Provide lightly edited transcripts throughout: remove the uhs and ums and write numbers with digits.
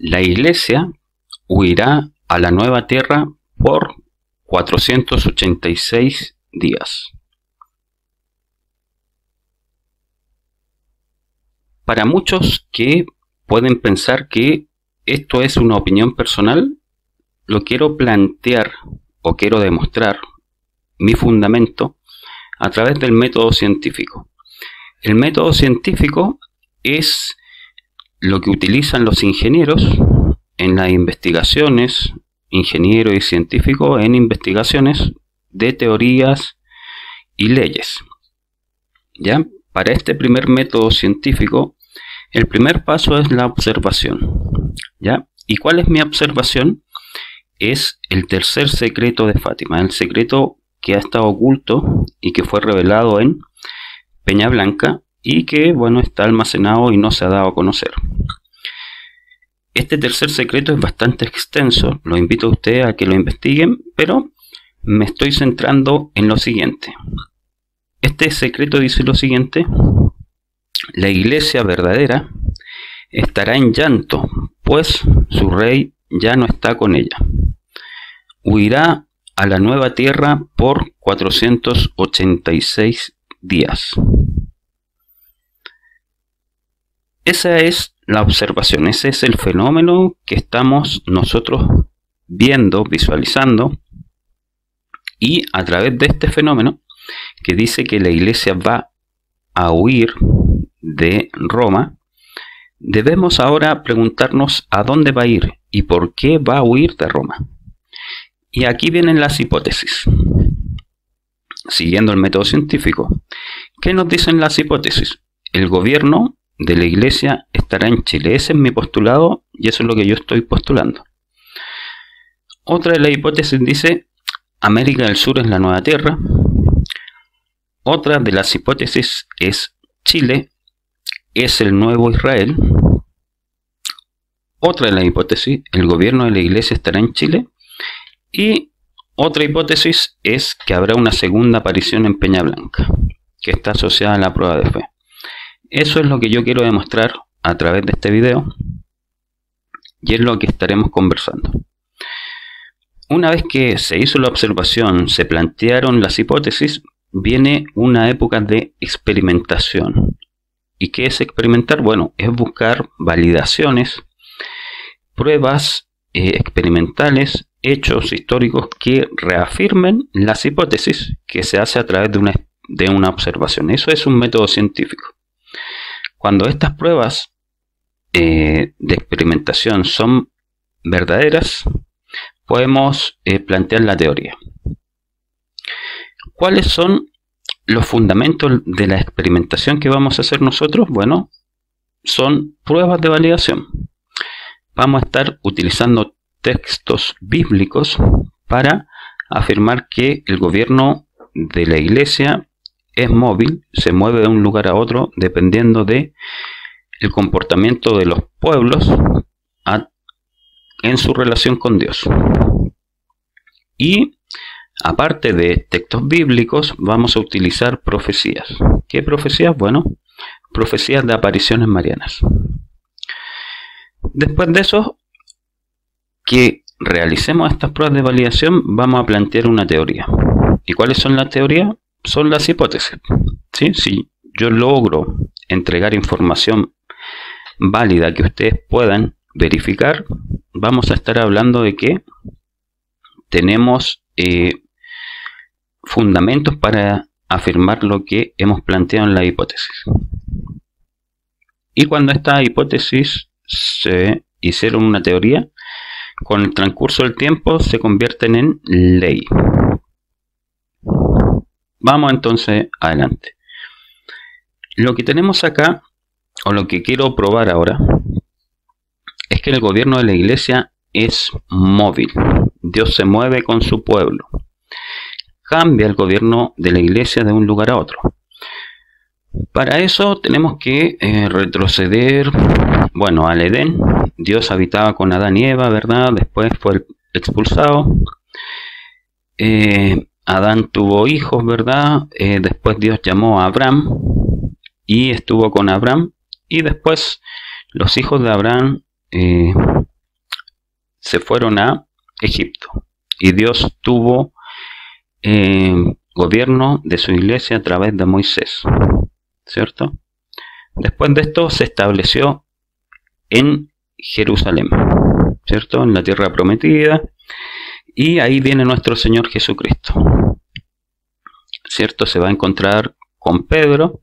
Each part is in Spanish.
La iglesia huirá a la nueva tierra por 486 días. Para muchos que pueden pensar que esto es una opinión personal, lo quiero plantear o quiero demostrar mi fundamento a través del método científico. El método científico es lo que utilizan los ingenieros en las investigaciones, ingenieros y científicos en investigaciones de teorías y leyes. ¿Ya? Para este primer método científico, el primer paso es la observación. ¿Ya? ¿Y cuál es mi observación? Es el tercer secreto de Fátima, el secreto que ha estado oculto y que fue revelado en Peña Blanca y que, bueno, está almacenado y no se ha dado a conocer. Este tercer secreto es bastante extenso, lo invito a ustedes a que lo investiguen, pero me estoy centrando en lo siguiente. Este secreto dice lo siguiente: la iglesia verdadera estará en llanto, pues su rey ya no está con ella. Huirá a la nueva tierra por 486 días. Esa es la observación, ese es el fenómeno que estamos nosotros viendo, visualizando, y a través de este fenómeno que dice que la iglesia va a huir de Roma, debemos ahora preguntarnos a dónde va a ir y por qué va a huir de Roma. Y aquí vienen las hipótesis. Siguiendo el método científico, ¿qué nos dicen las hipótesis? El gobierno de la iglesia estará en Chile. Ese es mi postulado y eso es lo que yo estoy postulando. Otra de las hipótesis dice América del Sur es la nueva tierra. Otra de las hipótesis es Chile es el nuevo Israel. Otra de las hipótesis, el gobierno de la iglesia estará en Chile. Y otra hipótesis es que habrá una segunda aparición en Peña Blanca, que está asociada a la prueba de fe. Eso es lo que yo quiero demostrar a través de este video y es lo que estaremos conversando. Una vez que se hizo la observación, se plantearon las hipótesis, viene una época de experimentación. ¿Y qué es experimentar? Bueno, es buscar validaciones, pruebas experimentales, hechos históricos que reafirmen las hipótesis que se hace a través de una observación. Eso es un método científico. Cuando estas pruebas de experimentación son verdaderas, podemos plantear la teoría. ¿Cuáles son los fundamentos de la experimentación que vamos a hacer nosotros? Bueno, son pruebas de validación. Vamos a estar utilizando textos bíblicos para afirmar que el gobierno de la iglesia es móvil, se mueve de un lugar a otro dependiendo de el comportamiento de los pueblos en su relación con Dios. Y aparte de textos bíblicos, vamos a utilizar profecías. ¿Qué profecías? Bueno, profecías de apariciones marianas. Después de eso, que realicemos estas pruebas de validación, vamos a plantear una teoría. ¿Y cuáles son las teorías? Son las hipótesis. ¿Sí? Si yo logro entregar información válida que ustedes puedan verificar, vamos a estar hablando de que tenemos fundamentos para afirmar lo que hemos planteado en la hipótesis. Y cuando estas hipótesis se hicieron una teoría, con el transcurso del tiempo se convierten en ley. Vamos entonces adelante. Lo que tenemos acá, o lo que quiero probar ahora, es que el gobierno de la iglesia es móvil. Dios se mueve con su pueblo. Cambia el gobierno de la iglesia de un lugar a otro. Para eso tenemos que retroceder, bueno, al Edén. Dios habitaba con Adán y Eva, ¿verdad? Después fue expulsado. Adán tuvo hijos, ¿verdad? Después Dios llamó a Abraham y estuvo con Abraham. Y después los hijos de Abraham se fueron a Egipto. Y Dios tuvo gobierno de su iglesia a través de Moisés, ¿cierto? Después de esto se estableció en Jerusalén, ¿cierto? En la tierra prometida. Y ahí viene nuestro Señor Jesucristo, ¿cierto? Se va a encontrar con Pedro,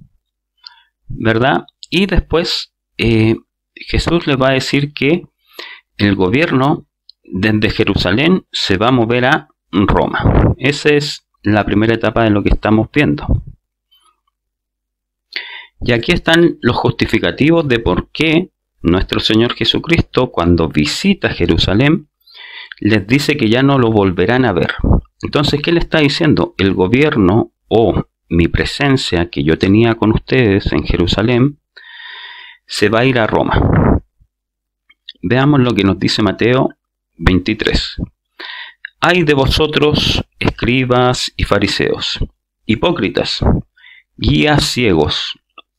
¿verdad? Y después Jesús le va a decir que el gobierno desde Jerusalén se va a mover a Roma. Esa es la primera etapa de lo que estamos viendo. Y aquí están los justificativos de por qué nuestro Señor Jesucristo, cuando visita Jerusalén, les dice que ya no lo volverán a ver. Entonces, ¿qué le está diciendo? El gobierno o mi presencia que yo tenía con ustedes en Jerusalén se va a ir a Roma. Veamos lo que nos dice Mateo 23. Ay de vosotros, escribas y fariseos, hipócritas, guías ciegos,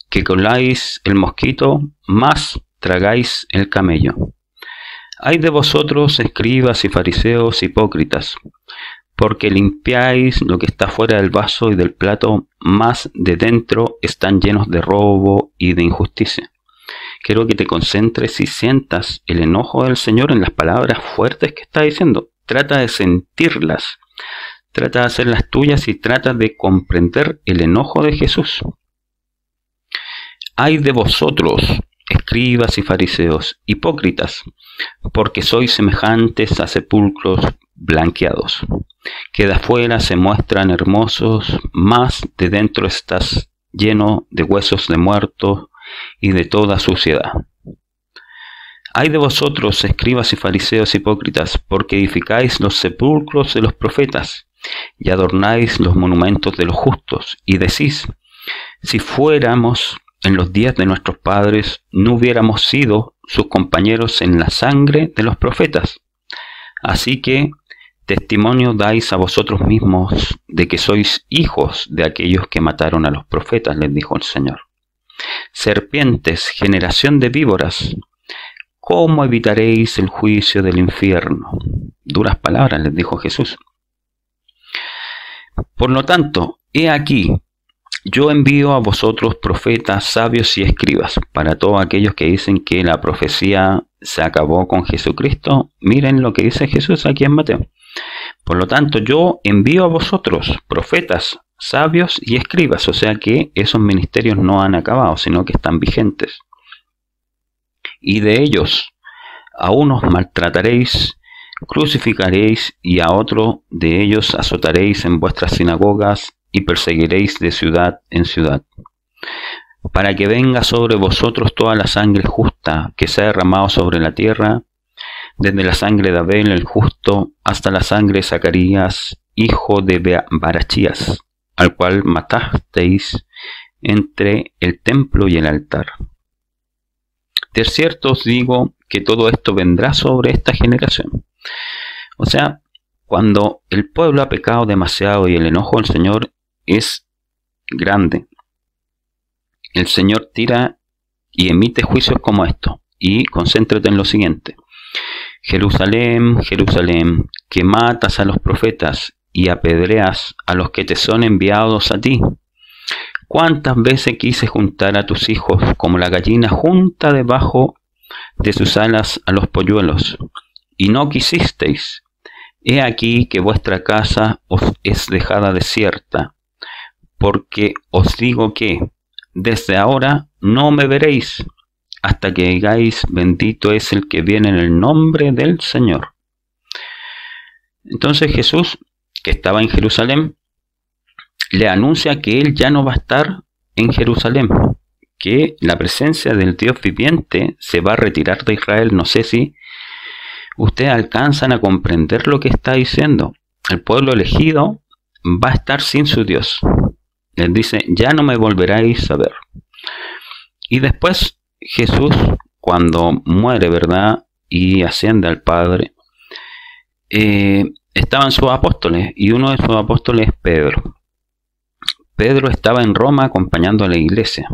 que coláis el mosquito, mas tragáis el camello. Ay de vosotros, escribas y fariseos, hipócritas, porque limpiáis lo que está fuera del vaso y del plato, mas de dentro están llenos de robo y de injusticia. Quiero que te concentres y sientas el enojo del Señor en las palabras fuertes que está diciendo. Trata de sentirlas, trata de hacerlas tuyas y trata de comprender el enojo de Jesús. Ay de vosotros, escribas y fariseos, hipócritas, porque sois semejantes a sepulcros blanqueados, que de afuera se muestran hermosos, mas de dentro estás lleno de huesos de muertos y de toda suciedad. Ay de vosotros, escribas y fariseos hipócritas, porque edificáis los sepulcros de los profetas, y adornáis los monumentos de los justos, y decís, si fuéramos en los días de nuestros padres, no hubiéramos sido sus compañeros en la sangre de los profetas. Así que testimonio dais a vosotros mismos de que sois hijos de aquellos que mataron a los profetas, les dijo el Señor. Serpientes, generación de víboras, ¿cómo evitaréis el juicio del infierno? Duras palabras, les dijo Jesús. Por lo tanto, he aquí, yo envío a vosotros profetas, sabios y escribas. Para todos aquellos que dicen que la profecía se acabó con Jesucristo, miren lo que dice Jesús aquí en Mateo. Por lo tanto, yo envío a vosotros profetas, sabios y escribas. O sea que esos ministerios no han acabado, sino que están vigentes. Y de ellos a unos maltrataréis, crucificaréis, y a otro de ellos azotaréis en vuestras sinagogas, y perseguiréis de ciudad en ciudad, para que venga sobre vosotros toda la sangre justa que se ha derramado sobre la tierra, desde la sangre de Abel el justo hasta la sangre de Zacarías, hijo de Barachías, al cual matasteis entre el templo y el altar. De cierto os digo que todo esto vendrá sobre esta generación. O sea, cuando el pueblo ha pecado demasiado y el enojo del Señor es grande, el Señor tira y emite juicios como estos. Y concéntrate en lo siguiente. Jerusalén, Jerusalén, que matas a los profetas y apedreas a los que te son enviados a ti. ¿Cuántas veces quise juntar a tus hijos como la gallina junta debajo de sus alas a los polluelos? Y no quisisteis. He aquí que vuestra casa os es dejada desierta, porque os digo que desde ahora no me veréis, hasta que digáis, bendito es el que viene en el nombre del Señor. Entonces Jesús, que estaba en Jerusalén, le anuncia que él ya no va a estar en Jerusalén, que la presencia del Dios viviente se va a retirar de Israel. No sé si ustedes alcanzan a comprender lo que está diciendo. El pueblo elegido va a estar sin su Dios. Les dice, ya no me volveráis a ver. Y después Jesús, cuando muere, ¿verdad?, y asciende al Padre, estaban sus apóstoles, y uno de sus apóstoles es Pedro. Pedro estaba en Roma acompañando a la iglesia.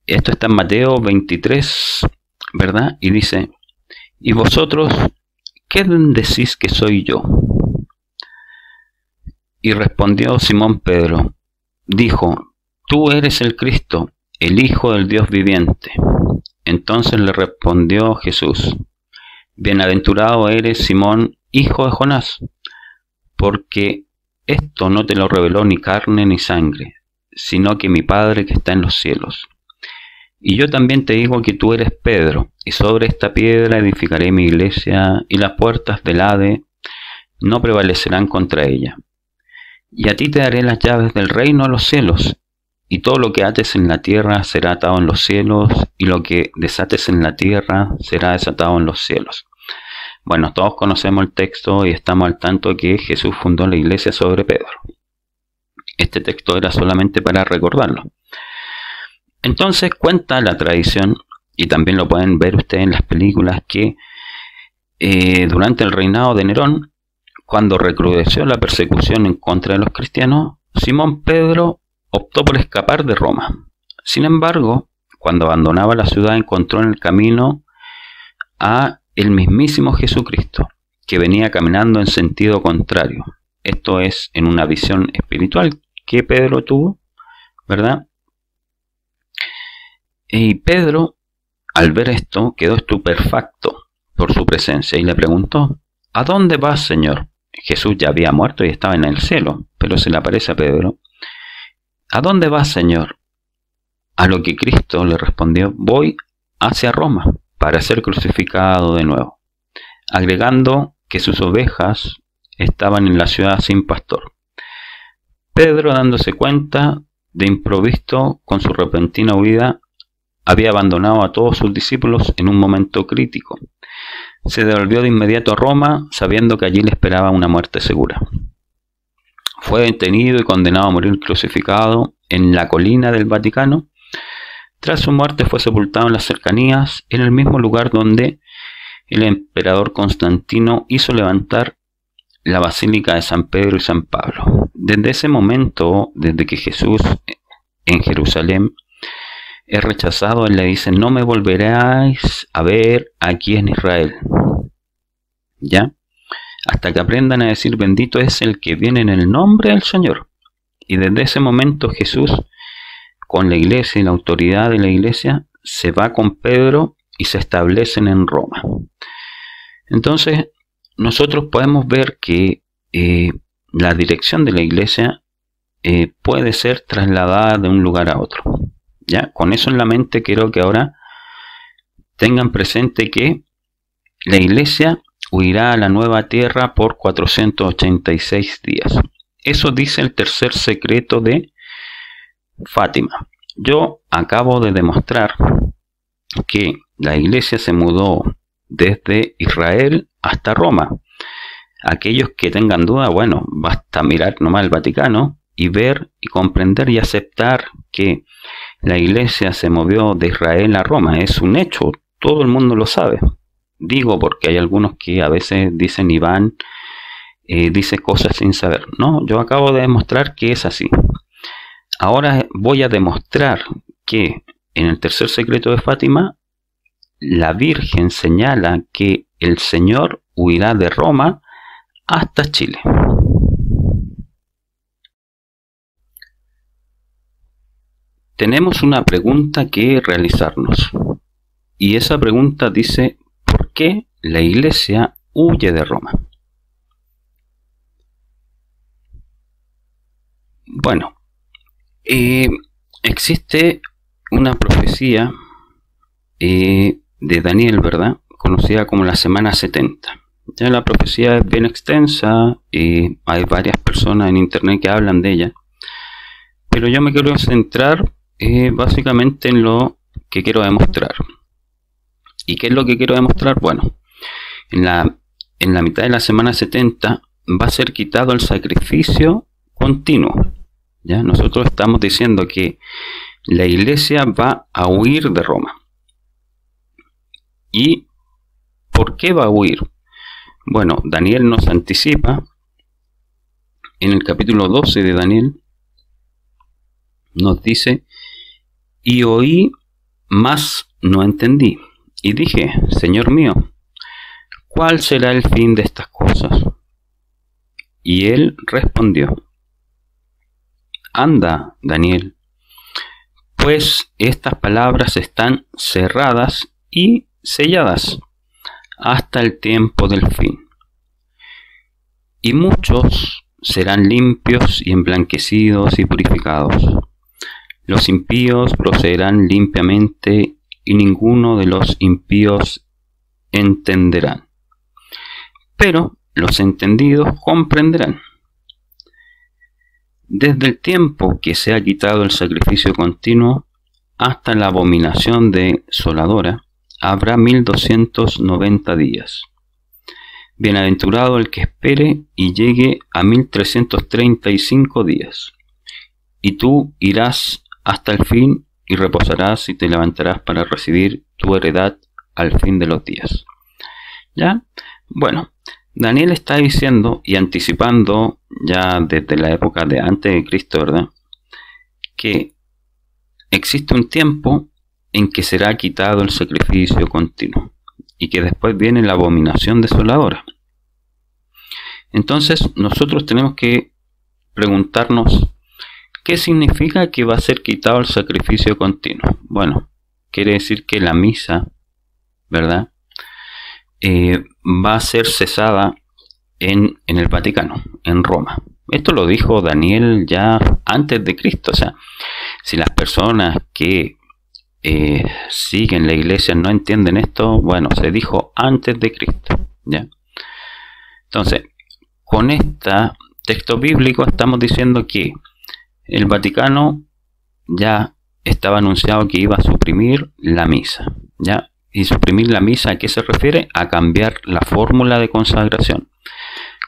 Esto está en Mateo 23, ¿verdad? Y dice, ¿Y vosotros qué decís que soy yo? Y respondió Simón Pedro, dijo, tú eres el Cristo, el Hijo del Dios viviente. Entonces le respondió Jesús, bienaventurado eres, Simón, hijo de Jonás, porque esto no te lo reveló ni carne ni sangre, sino que mi Padre que está en los cielos. Y yo también te digo que tú eres Pedro, y sobre esta piedra edificaré mi iglesia, y las puertas del Hades no prevalecerán contra ella. Y a ti te daré las llaves del reino de los cielos, y todo lo que ates en la tierra será atado en los cielos, y lo que desates en la tierra será desatado en los cielos. Bueno, todos conocemos el texto y estamos al tanto de que Jesús fundó la iglesia sobre Pedro. Este texto era solamente para recordarlo. Entonces cuenta la tradición, y también lo pueden ver ustedes en las películas, que durante el reinado de Nerón, cuando recrudeció la persecución en contra de los cristianos, Simón Pedro optó por escapar de Roma. Sin embargo, cuando abandonaba la ciudad encontró en el camino a el mismísimo Jesucristo, que venía caminando en sentido contrario. Esto es en una visión espiritual que Pedro tuvo, ¿verdad? Y Pedro, al ver esto, quedó estupefacto por su presencia y le preguntó, ¿a dónde vas, Señor? Jesús ya había muerto y estaba en el cielo, pero se le aparece a Pedro. ¿A dónde vas, Señor? A lo que Cristo le respondió, voy hacia Roma para ser crucificado de nuevo, agregando que sus ovejas estaban en la ciudad sin pastor. Pedro, dándose cuenta de improviso con su repentina huida, había abandonado a todos sus discípulos en un momento crítico. Se devolvió de inmediato a Roma, sabiendo que allí le esperaba una muerte segura. Fue detenido y condenado a morir crucificado en la colina del Vaticano. Tras su muerte fue sepultado en las cercanías, en el mismo lugar donde el emperador Constantino hizo levantar la Basílica de San Pedro y San Pablo. Desde ese momento, desde que Jesús en Jerusalén es rechazado, él le dice, no me volveráis a ver aquí en Israel. ¿Ya? Hasta que aprendan a decir, bendito es el que viene en el nombre del Señor. Y desde ese momento Jesús, con la iglesia y la autoridad de la iglesia, se va con Pedro y se establecen en Roma. Entonces, nosotros podemos ver que la dirección de la iglesia puede ser trasladada de un lugar a otro. ¿Ya? Con eso en la mente quiero que ahora tengan presente que la iglesia huirá a la nueva tierra por 486 días. Eso dice el tercer secreto de Fátima. Yo acabo de demostrar que la iglesia se mudó desde Israel hasta Roma. Aquellos que tengan duda, bueno, basta mirar nomás el Vaticano y ver y comprender y aceptar que la iglesia se movió de Israel a Roma. Es un hecho, todo el mundo lo sabe. Digo porque hay algunos que a veces dicen Iván, dice cosas sin saber. No, yo acabo de demostrar que es así. Ahora voy a demostrar que en el tercer secreto de Fátima, la Virgen señala que el Señor huirá de Roma hasta Chile. Tenemos una pregunta que realizarnos. Y esa pregunta dice, ¿por qué la iglesia huye de Roma? Bueno, existe una profecía de Daniel, ¿verdad? Conocida como la semana 70. Ya la profecía es bien extensa y hay varias personas en internet que hablan de ella. Pero yo me quiero centrar básicamente en lo que quiero demostrar. ¿Y qué es lo que quiero demostrar? Bueno, en la mitad de la semana 70 va a ser quitado el sacrificio continuo. ¿Ya? Nosotros estamos diciendo que la iglesia va a huir de Roma. ¿Y por qué va a huir? Bueno, Daniel nos anticipa en el capítulo 12 de Daniel, nos dice, y oí, mas no entendí. Y dije, Señor mío, ¿cuál será el fin de estas cosas? Y él respondió: anda, Daniel, pues estas palabras están cerradas y selladas hasta el tiempo del fin. Y muchos serán limpios y emblanquecidos y purificados. Los impíos procederán limpiamente y ninguno de los impíos entenderán. Pero los entendidos comprenderán. Desde el tiempo que se ha quitado el sacrificio continuo hasta la abominación desoladora, habrá 1290 días. Bienaventurado el que espere y llegue a 1335 días. Y tú irás hasta el fin y reposarás y te levantarás para recibir tu heredad al fin de los días. ¿Ya? Bueno, Daniel está diciendo y anticipando ya desde la época de antes de Cristo, ¿verdad?, que existe un tiempo en que será quitado el sacrificio continuo y que después viene la abominación desoladora. Entonces nosotros tenemos que preguntarnos, ¿qué significa que va a ser quitado el sacrificio continuo? Bueno, quiere decir que la misa, ¿verdad?, va a ser cesada en el Vaticano, en Roma. Esto lo dijo Daniel ya antes de Cristo. O sea, si las personas que siguen la iglesia no entienden esto, bueno, se dijo antes de Cristo, ¿ya? Entonces, con este texto bíblico estamos diciendo que el Vaticano ya estaba anunciado que iba a suprimir la misa, ¿ya? Y suprimir la misa, ¿a qué se refiere? A cambiar la fórmula de consagración.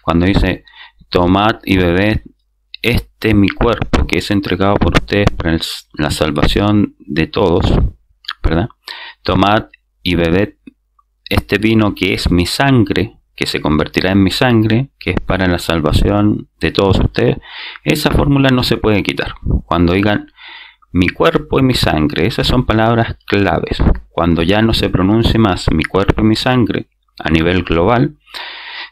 Cuando dice, tomad y bebed mi cuerpo, que es entregado por ustedes para la salvación de todos, ¿verdad? Tomad y bebed este vino, que es mi sangre, que se convertirá en mi sangre, que es para la salvación de todos ustedes. Esa fórmula no se puede quitar. Cuando digan mi cuerpo y mi sangre, esas son palabras claves. Cuando ya no se pronuncie más mi cuerpo y mi sangre a nivel global,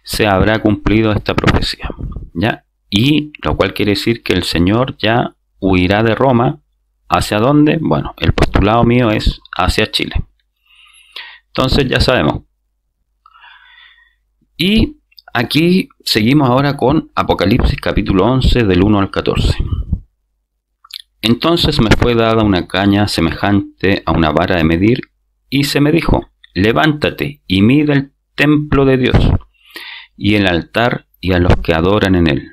se habrá cumplido esta profecía, ¿ya? Y lo cual quiere decir que el Señor ya huirá de Roma. ¿Hacia dónde? Bueno, el postulado mío es hacia Chile. Entonces ya sabemos. Y aquí seguimos ahora con Apocalipsis capítulo 11 del 1 al 14. Entonces me fue dada una caña semejante a una vara de medir, y se me dijo, levántate y mide el templo de Dios, y el altar y a los que adoran en él.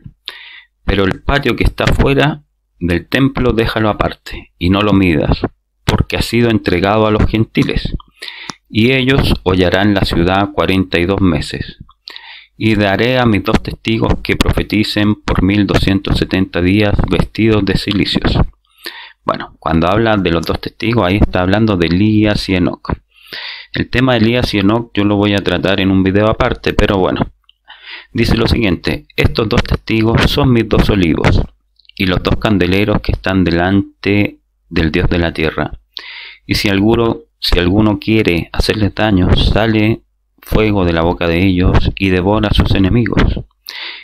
Pero el patio que está fuera del templo déjalo aparte, y no lo midas, porque ha sido entregado a los gentiles, y ellos hollarán la ciudad 42 meses. Y daré a mis 2 testigos que profeticen por 1270 días vestidos de cilicios. Bueno, cuando habla de los 2 testigos, ahí está hablando de Elías y Enoc. El tema de Elías y Enoc yo lo voy a tratar en un video aparte, pero bueno. Dice lo siguiente, estos 2 testigos son mis 2 olivos, y los 2 candeleros que están delante del Dios de la tierra. Y si alguno quiere hacerles daño, sale fuego de la boca de ellos y devora a sus enemigos.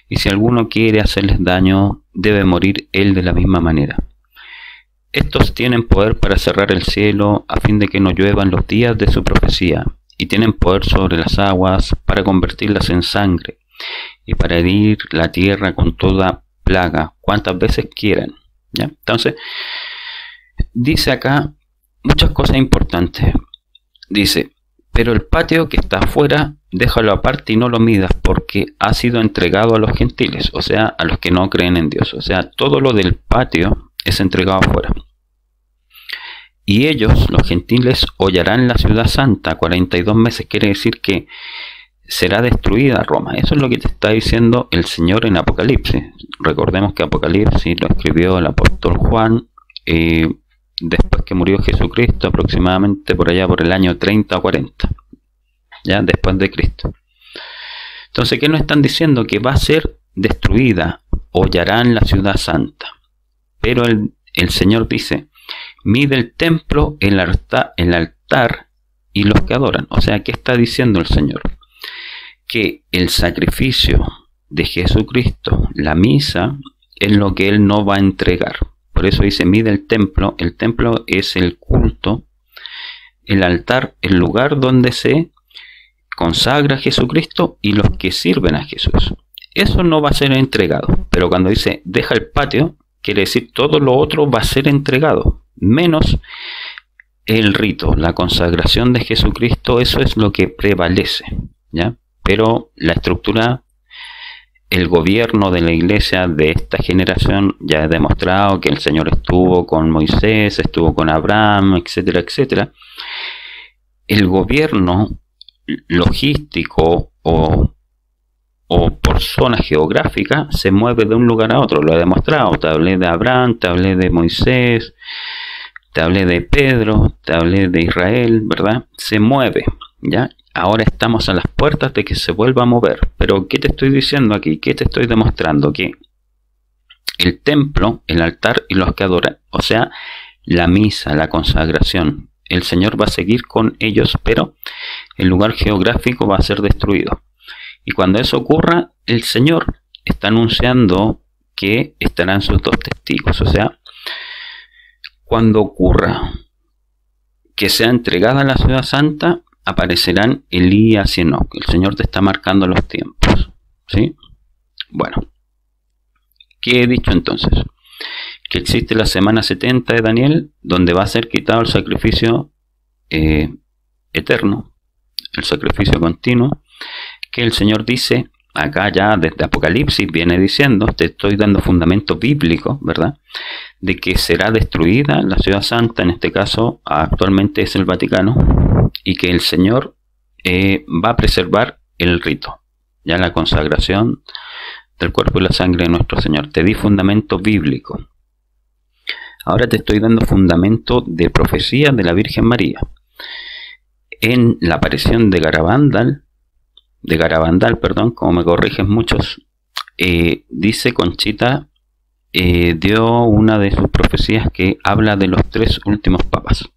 Y si alguno quiere hacerles daño, debe morir él de la misma manera. Estos tienen poder para cerrar el cielo a fin de que no lluevan los días de su profecía, y tienen poder sobre las aguas para convertirlas en sangre, y para herir la tierra con toda plaga, cuantas veces quieran, ¿ya? Entonces, dice acá muchas cosas importantes. Dice, pero el patio que está afuera, déjalo aparte y no lo midas, porque ha sido entregado a los gentiles, o sea, a los que no creen en Dios. O sea, todo lo del patio es entregado afuera. Y ellos, los gentiles, hollarán la ciudad santa 42 meses. Quiere decir que será destruida Roma. Eso es lo que te está diciendo el Señor en Apocalipsis. Recordemos que Apocalipsis lo escribió el apóstol Juan después que murió Jesucristo, aproximadamente por allá por el año 30 o 40, ya después de Cristo. Entonces, ¿qué nos están diciendo? Que va a ser destruida, hollarán la ciudad santa. Pero el Señor dice, mide el templo, el altar y los que adoran. O sea, ¿qué está diciendo el Señor? que el sacrificio de Jesucristo, la misa, es lo que Él no va a entregar. Por eso dice, mide el templo. El templo es el culto, el altar, el lugar donde se consagra a Jesucristo y los que sirven a Jesús. Eso no va a ser entregado. Pero cuando dice, deja el patio, quiere decir todo lo otro va a ser entregado, menos el rito, la consagración de Jesucristo. Eso es lo que prevalece, ¿ya? Pero la estructura, el gobierno de la iglesia de esta generación ya ha demostrado que el Señor estuvo con Moisés, estuvo con Abraham, etcétera, etcétera. El gobierno logístico o por zona geográfica se mueve de un lugar a otro. Lo he demostrado. Te hablé de Abraham, te hablé de Moisés, te hablé de Pedro, te hablé de Israel, ¿verdad? Se mueve, ¿ya? Ahora estamos a las puertas de que se vuelva a mover. Pero ¿qué te estoy diciendo aquí? ¿Qué te estoy demostrando? Que el templo, el altar y los que adoran, o sea, la misa, la consagración, el Señor va a seguir con ellos, pero el lugar geográfico va a ser destruido. Y cuando eso ocurra, el Señor está anunciando que estarán sus dos testigos. O sea, cuando ocurra que sea entregada la ciudad santa, aparecerán Elías y Enoc. El Señor te está marcando los tiempos, ¿sí? Bueno, ¿qué he dicho entonces? Que existe la semana 70 de Daniel, donde va a ser quitado el sacrificio eterno, el sacrificio continuo, que el Señor dice, acá ya desde Apocalipsis viene diciendo, te estoy dando fundamento bíblico, ¿verdad? De que será destruida la ciudad santa, en este caso actualmente es el Vaticano, y que el Señor va a preservar el rito, ya la consagración del cuerpo y la sangre de nuestro Señor. Te di fundamento bíblico. Ahora te estoy dando fundamento de profecía de la Virgen María. En la aparición de Garabandal, como me corrigen muchos, dice Conchita, dio una de sus profecías que habla de los 3 últimos papas.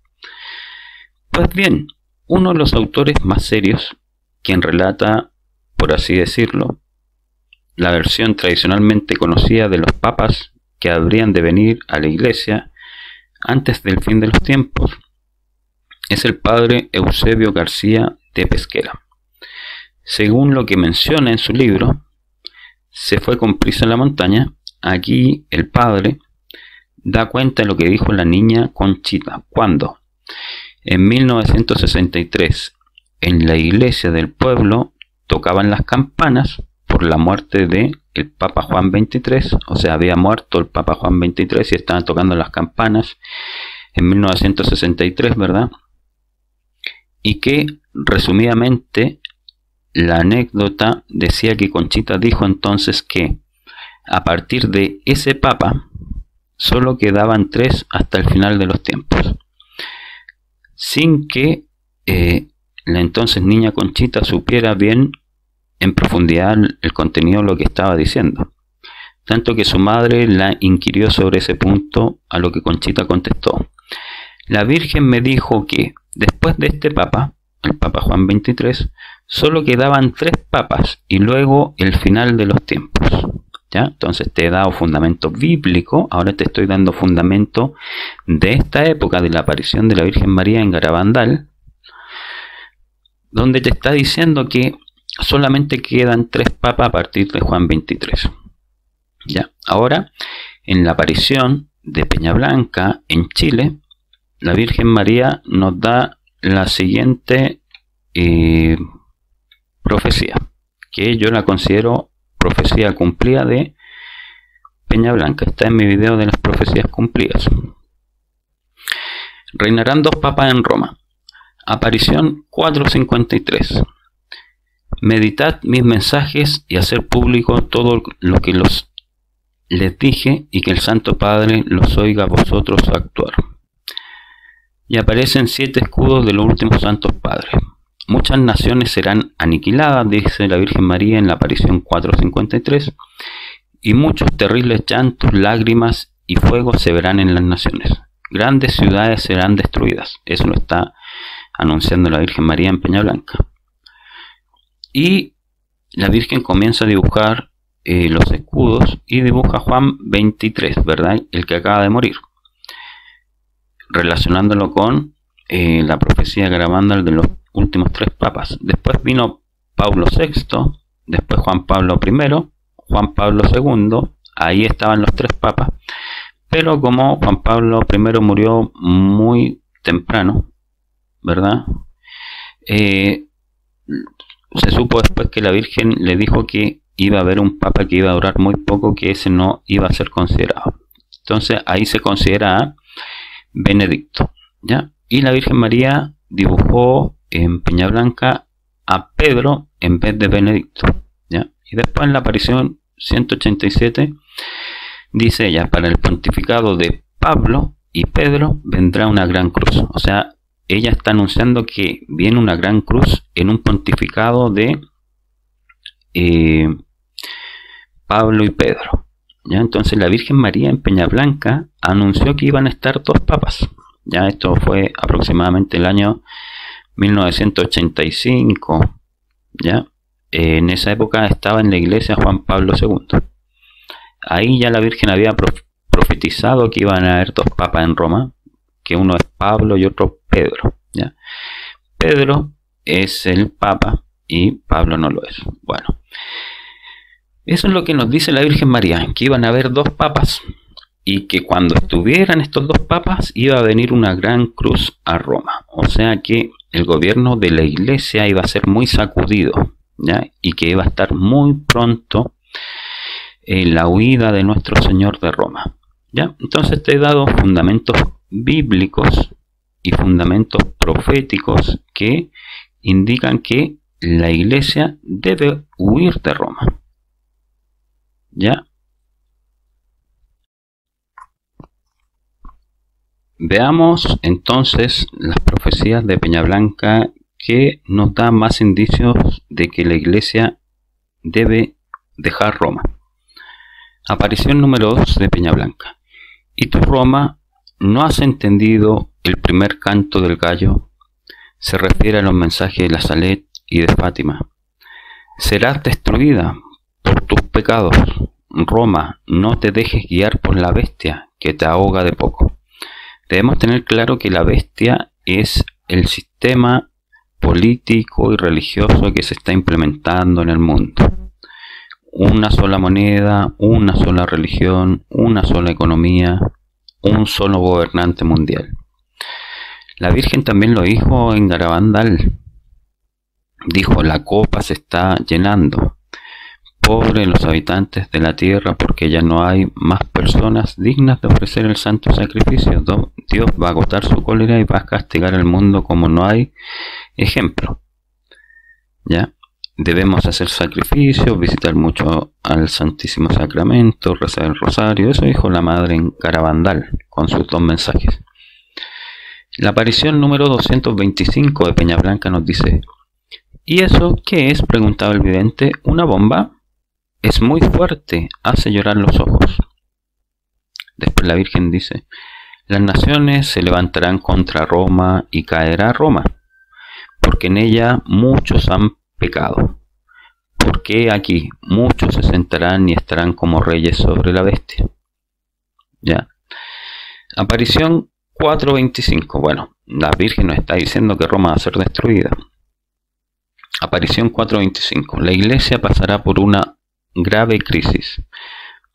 Pues bien, uno de los autores más serios, quien relata, por así decirlo, la versión tradicionalmente conocida de los papas que habrían de venir a la iglesia antes del fin de los tiempos, es el padre Eusebio García de Pesquera. Según lo que menciona en su libro, Se fue con prisa a la montaña, aquí el padre da cuenta de lo que dijo la niña Conchita, cuando en 1963 en la iglesia del pueblo tocaban las campanas por la muerte de el Papa Juan XXIII, o sea, había muerto el Papa Juan XXIII y estaban tocando las campanas en 1963, ¿verdad? Y que, resumidamente, la anécdota decía que Conchita dijo entonces que a partir de ese Papa solo quedaban 3 hasta el final de los tiempos, sin que la entonces niña Conchita supiera bien en profundidad el contenido de lo que estaba diciendo, tanto que su madre la inquirió sobre ese punto, a lo que Conchita contestó: la Virgen me dijo que después de este Papa, el Papa Juan XXIII, solo quedaban 3 papas y luego el final de los tiempos. ¿Ya? Entonces te he dado fundamento bíblico, ahora te estoy dando fundamento de esta época de la aparición de la Virgen María en Garabandal, donde te está diciendo que solamente quedan 3 papas a partir de Juan XXIII. ¿Ya? Ahora, en la aparición de Peñablanca en Chile, la Virgen María nos da la siguiente profecía, que yo la considero profecía cumplida de Peñablanca. Está en mi video de las profecías cumplidas. Reinarán 2 papas en Roma. Aparición 453. Meditad mis mensajes y hacer público todo lo que les dije, y que el Santo Padre los oiga a vosotros actuar. Y aparecen 7 escudos de los últimos santos padres. Muchas naciones serán aniquiladas, dice la Virgen María en la aparición 453, y muchos terribles llantos, lágrimas y fuego se verán en las naciones. Grandes ciudades serán destruidas. Eso lo está anunciando la Virgen María en Peñablanca. Y la Virgen comienza a dibujar los escudos y dibuja Juan 23, ¿verdad? El que acaba de morir, relacionándolo con la profecía de Garabandal de los últimos 3 papas. Después vino Pablo VI, después Juan Pablo I, Juan Pablo II, ahí estaban los 3 papas, pero como Juan Pablo I murió muy temprano, ¿verdad? Se supo después que la Virgen le dijo que iba a haber un papa que iba a durar muy poco, que ese no iba a ser considerado. Entonces ahí se considera a Benedicto, ¿ya? Y la Virgen María dibujó en Peñablanca a Pedro en vez de Benedicto, ¿ya? Y después en la aparición 187 dice ella: para el pontificado de Pablo y Pedro vendrá una gran cruz. O sea, ella está anunciando que viene una gran cruz en un pontificado de Pablo y Pedro, ¿ya? Entonces la Virgen María en Peñablanca anunció que iban a estar 2 papas. Ya esto fue aproximadamente el año 1985, ¿ya? En esa época estaba en la iglesia Juan Pablo II. Ahí ya la Virgen había profetizado que iban a haber 2 papas en Roma, que uno es Pablo y otro Pedro, ¿ya? Pedro es el papa y Pablo no lo es. Bueno, eso es lo que nos dice la Virgen María, que iban a haber 2 papas y que cuando estuvieran estos 2 papas iba a venir una gran cruz a Roma. O sea que el gobierno de la iglesia iba a ser muy sacudido, ¿ya? Y que iba a estar muy pronto la huida de nuestro Señor de Roma, ¿ya? Entonces te he dado fundamentos bíblicos y fundamentos proféticos que indican que la iglesia debe huir de Roma, ¿ya? Veamos entonces las profecías de Peñablanca que nos dan más indicios de que la iglesia debe dejar Roma. Aparición número 2 de Peñablanca. Y tú, Roma, ¿no has entendido el primer canto del gallo? Se refiere a los mensajes de la Salet y de Fátima. Serás destruida por tus pecados. Roma, no te dejes guiar por la bestia que te ahoga de poco. Debemos tener claro que la bestia es el sistema político y religioso que se está implementando en el mundo. Una sola moneda, una sola religión, una sola economía, un solo gobernante mundial. La Virgen también lo dijo en Garabandal. Dijo: la copa se está llenando. Pobres los habitantes de la tierra, porque ya no hay más personas dignas de ofrecer el santo sacrificio. Dios va a agotar su cólera y va a castigar al mundo como no hay ejemplo. ¿Ya? Debemos hacer sacrificios, visitar mucho al Santísimo Sacramento, rezar el rosario. Eso dijo la Madre en Garabandal con sus 2 mensajes. La aparición número 225 de Peñablanca nos dice: ¿y eso qué es?, preguntaba el vidente. ¿Una bomba? Es muy fuerte, hace llorar los ojos. Después la Virgen dice: las naciones se levantarán contra Roma y caerá Roma, porque en ella muchos han pecado. Porque aquí muchos se sentarán y estarán como reyes sobre la bestia. ¿Ya? Aparición 4.25. Bueno, la Virgen nos está diciendo que Roma va a ser destruida. Aparición 4.25. La iglesia pasará por una grave crisis,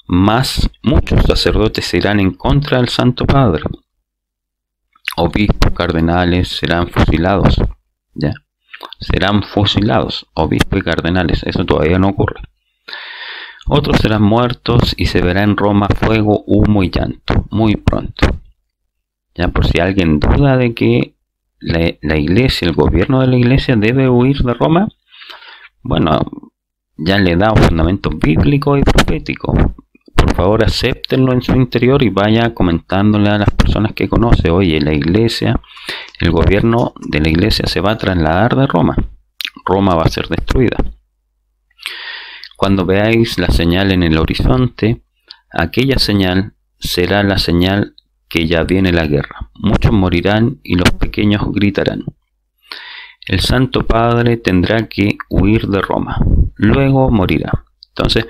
mas muchos sacerdotes se irán en contra del Santo Padre. Obispos, cardenales serán fusilados. ¿Ya? Serán fusilados, obispos y cardenales. Eso todavía no ocurre. Otros serán muertos y se verá en Roma fuego, humo y llanto muy pronto. Ya, por si alguien duda de que la iglesia, el gobierno de la iglesia debe huir de Roma, bueno, ya le he dado fundamentos bíblicos y proféticos. Por favor, acéptenlo en su interior y vaya comentándole a las personas que conoce: oye, la iglesia, el gobierno de la iglesia se va a trasladar de Roma. Roma va a ser destruida. Cuando veáis la señal en el horizonte, aquella señal será la señal que ya viene la guerra. Muchos morirán y los pequeños gritarán. el Santo Padre tendrá que huir de Roma, luego morirá. Entonces,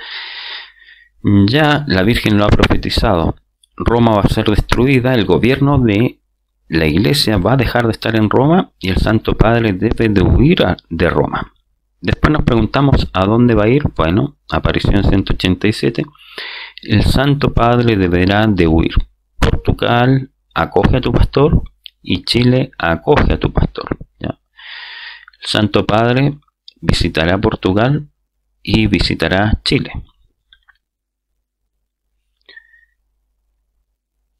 ya la Virgen lo ha profetizado. Roma va a ser destruida, el gobierno de la Iglesia va a dejar de estar en Roma y el Santo Padre debe de huir de Roma. Después nos preguntamos a dónde va a ir. Bueno, aparición 187. El Santo Padre deberá de huir. Portugal acoge a tu pastor y Chile acoge a tu pastor. ¿Ya? El Santo Padre visitará Portugal y visitará Chile.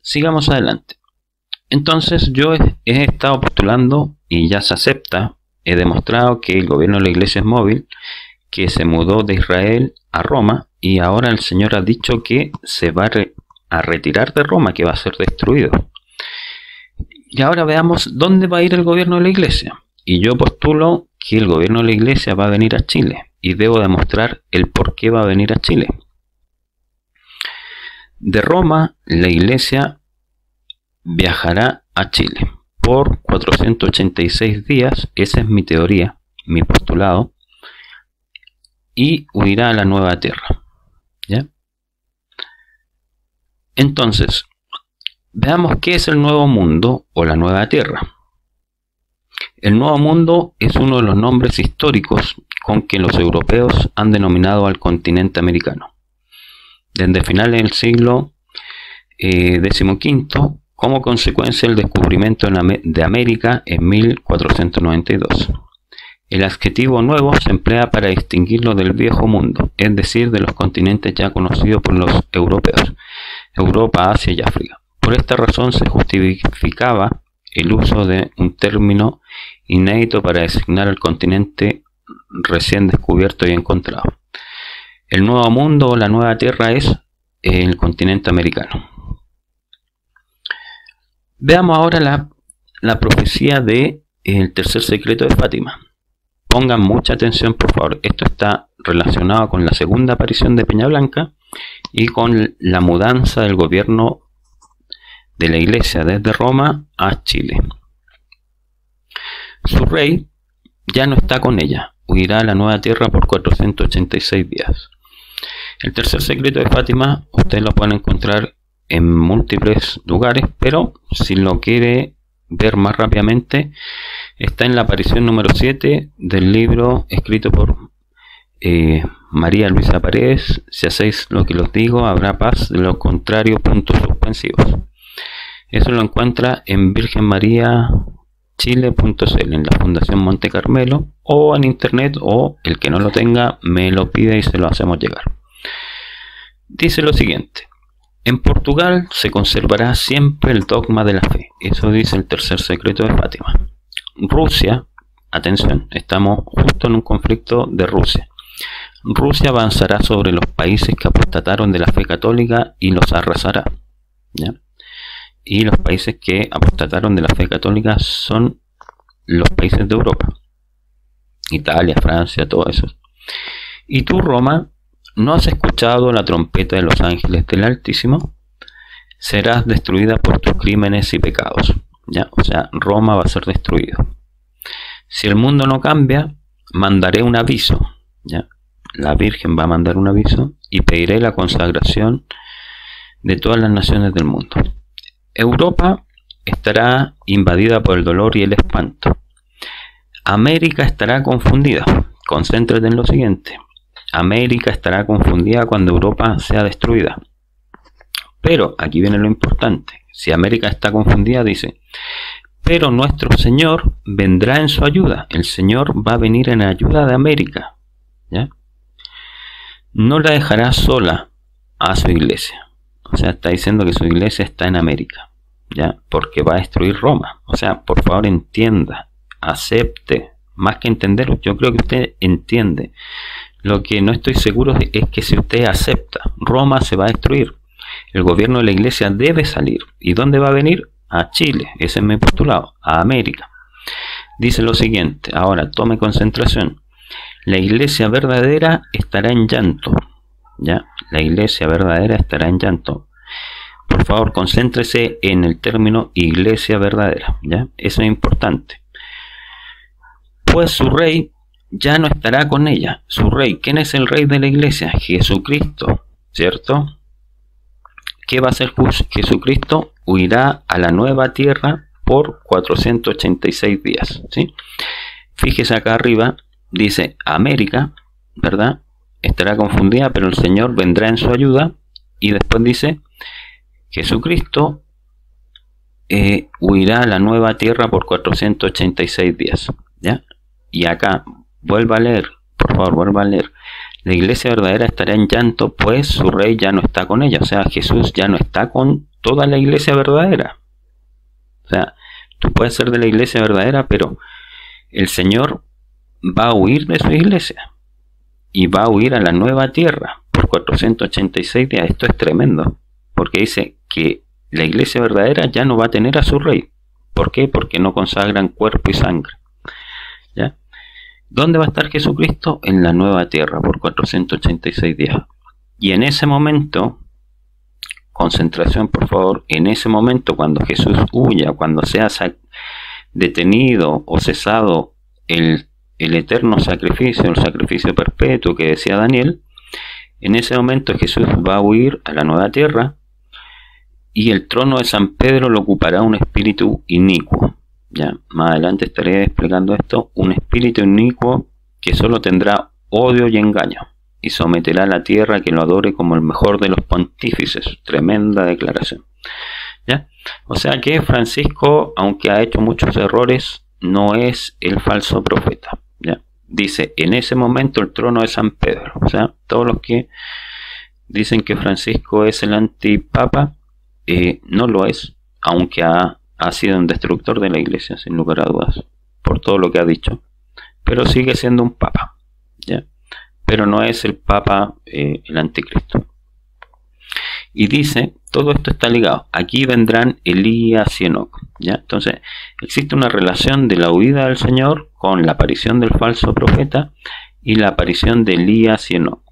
Sigamos adelante. Entonces yo he estado postulando y ya se acepta. He demostrado que el gobierno de la Iglesia es móvil, que se mudó de Israel a Roma y ahora el Señor ha dicho que se va a retirar de Roma, que va a ser destruido. Y ahora veamos dónde va a ir el gobierno de la Iglesia. Y yo postulo que el gobierno de la Iglesia va a venir a Chile y debo demostrar el por qué va a venir a Chile. De Roma, la Iglesia viajará a Chile por 486 días, esa es mi teoría, mi postulado, y huirá a la nueva tierra. ¿Ya? Entonces, veamos qué es el nuevo mundo o la nueva tierra. El nuevo mundo es uno de los nombres históricos con que los europeos han denominado al continente americano. Desde finales del siglo XV, como consecuencia del descubrimiento de América en 1492. El adjetivo nuevo se emplea para distinguirlo del viejo mundo, es decir, de los continentes ya conocidos por los europeos, Europa, Asia y África. Por esta razón se justificaba el uso de un término inédito para designar al continente recién descubierto y encontrado. El nuevo mundo o la nueva tierra es el continente americano. Veamos ahora la profecía de el tercer secreto de Fátima. Pongan mucha atención, por favor. Esto está relacionado con la segunda aparición de Peñablanca y con la mudanza del gobierno de la Iglesia desde Roma a Chile. Su rey ya no está con ella. Huirá a la nueva tierra por 486 días. El tercer secreto de Fátima ustedes lo pueden encontrar en múltiples lugares, pero si lo quiere ver más rápidamente, está en la aparición número 7 del libro escrito por María Luisa Paredes. Si hacéis lo que os digo, habrá paz, de lo contrario, puntos suspensivos. Eso lo encuentra en virgenmariachile.cl, en la Fundación Monte Carmelo, o en internet, o el que no lo tenga me lo pide y se lo hacemos llegar. Dice lo siguiente: en Portugal se conservará siempre el dogma de la fe. Eso dice el tercer secreto de Fátima. Rusia, atención, estamos justo en un conflicto de Rusia. Rusia avanzará sobre los países que apostataron de la fe católica y los arrasará. ¿Ya? Y los países que apostataron de la fe católica son los países de Europa. Italia, Francia, todo eso. Y tú, Roma, ¿no has escuchado la trompeta de los ángeles del Altísimo? Serás destruida por tus crímenes y pecados. ¿Ya? O sea, Roma va a ser destruido. Si el mundo no cambia, mandaré un aviso. ¿Ya? La Virgen va a mandar un aviso y pediré la consagración de todas las naciones del mundo. Europa estará invadida por el dolor y el espanto. América estará confundida. Concéntrate en lo siguiente. América estará confundida cuando Europa sea destruida. Pero aquí viene lo importante. Si América está confundida, dice: pero nuestro Señor vendrá en su ayuda. El Señor va a venir en ayuda de América. ¿Ya? No la dejará sola a su iglesia. O sea, está diciendo que su iglesia está en América. ¿Ya? Porque va a destruir Roma. O sea, por favor entienda, acepte. Más que entender, yo creo que usted entiende. Lo que no estoy seguro es que si usted acepta, Roma se va a destruir. El gobierno de la iglesia debe salir. ¿Y dónde va a venir? A Chile. Ese es mi postulado. A América. Dice lo siguiente. Ahora, tome concentración. La iglesia verdadera estará en llanto. ¿Ya? La iglesia verdadera estará en llanto. Por favor, concéntrese en el término iglesia verdadera. ¿Ya? Eso es importante. pues su rey ya no estará con ella. Su rey, ¿quién es el rey de la iglesia? Jesucristo, ¿cierto? ¿Qué va a hacer Jesucristo? Huirá a la nueva tierra por 486 días, ¿sí? Fíjese acá arriba, dice América, ¿verdad? Estará confundida, pero el Señor vendrá en su ayuda. Y después dice, Jesucristo huirá a la nueva tierra por 486 días, ¿ya? Y acá, vuelva a leer, por favor, vuelva a leer. La iglesia verdadera estará en llanto, pues su rey ya no está con ella. O sea, Jesús ya no está con toda la iglesia verdadera. O sea, tú puedes ser de la iglesia verdadera, pero el Señor va a huir de su iglesia. Y va a huir a la nueva tierra por 486 días. Esto es tremendo. Porque dice que la iglesia verdadera ya no va a tener a su rey. ¿Por qué? Porque no consagran cuerpo y sangre. ¿Ya? ¿Dónde va a estar Jesucristo? En la nueva tierra por 486 días. Y en ese momento, concentración por favor, en ese momento cuando Jesús huya, cuando sea detenido o cesado el eterno sacrificio, el sacrificio perpetuo que decía Daniel, en ese momento Jesús va a huir a la nueva tierra y el trono de San Pedro lo ocupará un espíritu inicuo. Ya, más adelante estaré explicando esto. Un espíritu inicuo que solo tendrá odio y engaño y someterá a la tierra que lo adore como el mejor de los pontífices. Tremenda declaración. ¿Ya? O sea que Francisco, aunque ha hecho muchos errores, no es el falso profeta. ¿Ya? Dice, en ese momento el trono de San Pedro. O sea, todos los que dicen que Francisco es el antipapa, no lo es, aunque ha sido un destructor de la iglesia, sin lugar a dudas, por todo lo que ha dicho. Pero sigue siendo un papa, ¿ya? Pero no es el papa, el anticristo. Y dice, todo esto está ligado. Aquí vendrán Elías y Enoc, ¿ya? Entonces, existe una relación de la huida del Señor con la aparición del falso profeta y la aparición de Elías y Enoc.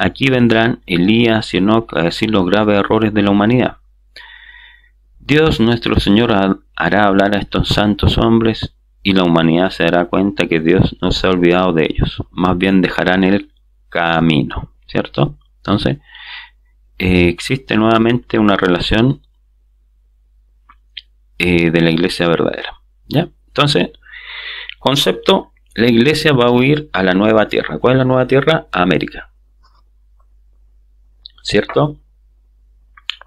Aquí vendrán Elías y Enoc a decir los graves errores de la humanidad. Dios nuestro Señor hará hablar a estos santos hombres y la humanidad se dará cuenta que Dios no se ha olvidado de ellos. Más bien dejarán el camino, ¿cierto? Entonces, existe nuevamente una relación de la iglesia verdadera, ¿ya? Entonces, concepto, la iglesia va a huir a la nueva tierra. ¿Cuál es la nueva tierra? América, ¿cierto?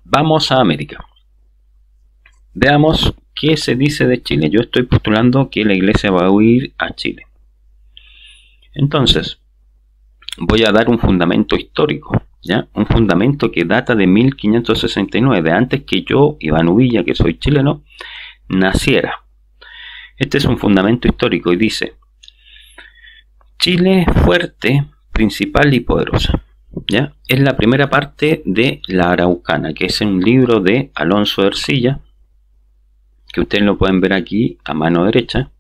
Vamos a América. Veamos qué se dice de Chile. Yo estoy postulando que la iglesia va a huir a Chile. Entonces, voy a dar un fundamento histórico, ¿ya? Un fundamento que data de 1569, antes que yo, Iván Uvilla, que soy chileno, naciera. Este es un fundamento histórico y dice: Chile fuerte, principal y poderosa. ¿Ya? Es la primera parte de La Araucana, que es un libro de Alonso de Ercilla, que ustedes lo pueden ver aquí a mano derecha,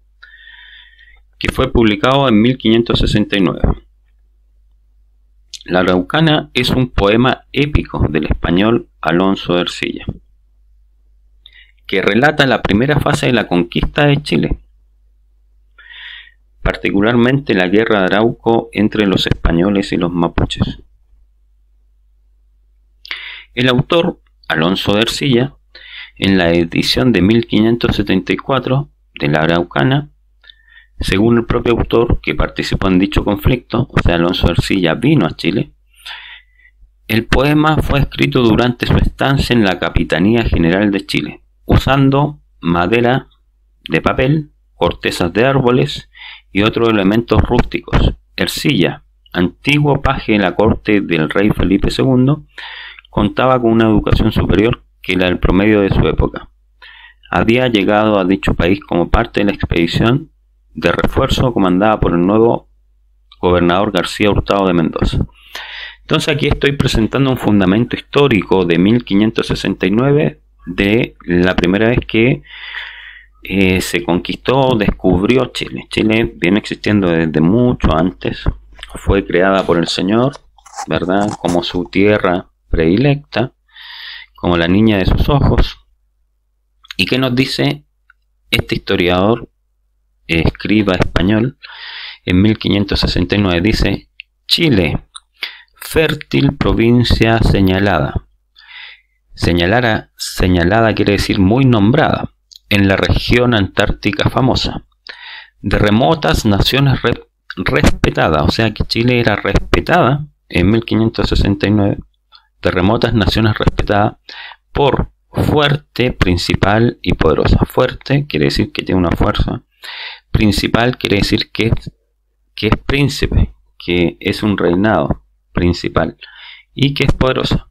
que fue publicado en 1569. La Araucana es un poema épico del español Alonso de Ercilla, que relata la primera fase de la conquista de Chile, particularmente la guerra de Arauco entre los españoles y los mapuches. El autor, Alonso de Ercilla, en la edición de 1574 de La Araucana, según el propio autor que participó en dicho conflicto, o sea, Alonso de Ercilla vino a Chile, el poema fue escrito durante su estancia en la Capitanía General de Chile, usando madera de papel, cortezas de árboles y otros elementos rústicos. Ercilla, antiguo paje de la corte del rey Felipe II, contaba con una educación superior que era el promedio de su época. Había llegado a dicho país como parte de la expedición de refuerzo comandada por el nuevo gobernador García Hurtado de Mendoza. Entonces aquí estoy presentando un fundamento histórico de 1569 de la primera vez que se conquistó, descubrió Chile. Chile viene existiendo desde mucho antes, fue creada por el Señor, ¿verdad? Como su tierra predilecta, como la niña de sus ojos. ¿Y qué nos dice este historiador escriba español, en 1569 dice: Chile, fértil provincia señalada. Señalada quiere decir muy nombrada, en la región antártica famosa, de remotas naciones respetadas, o sea que Chile era respetada en 1569, de remotas naciones respetadas por fuerte, principal y poderosa. Fuerte quiere decir que tiene una fuerza, principal quiere decir que es príncipe, que es un reinado principal, y que es poderosa.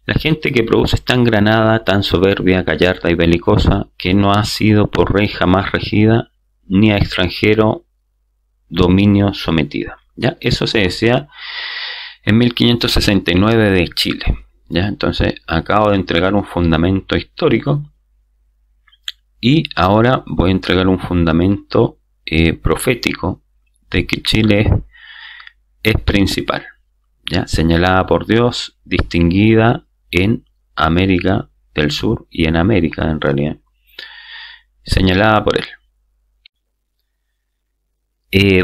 La gente que produce es tan granada, tan soberbia, gallarda y belicosa, que no ha sido por rey jamás regida, ni a extranjero dominio sometida. ¿Ya? Eso se decía en 1569 de Chile. ¿Ya? Entonces acabo de entregar un fundamento histórico y ahora voy a entregar un fundamento profético de que Chile es principal, ¿ya? Señalada por Dios, distinguida en América del Sur y en América en realidad, señalada por él.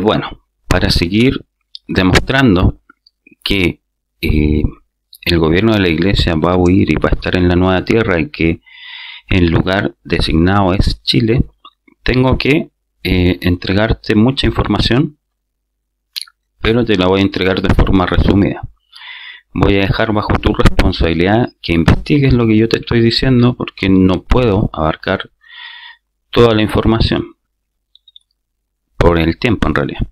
Bueno, para seguir demostrando que el gobierno de la iglesia va a huir y va a estar en la nueva tierra y que el lugar designado es Chile, tengo que entregarte mucha información, pero te la voy a entregar de forma resumida. Voy a dejar bajo tu responsabilidad que investigues lo que yo te estoy diciendo, porque no puedo abarcar toda la información por el tiempo en realidad.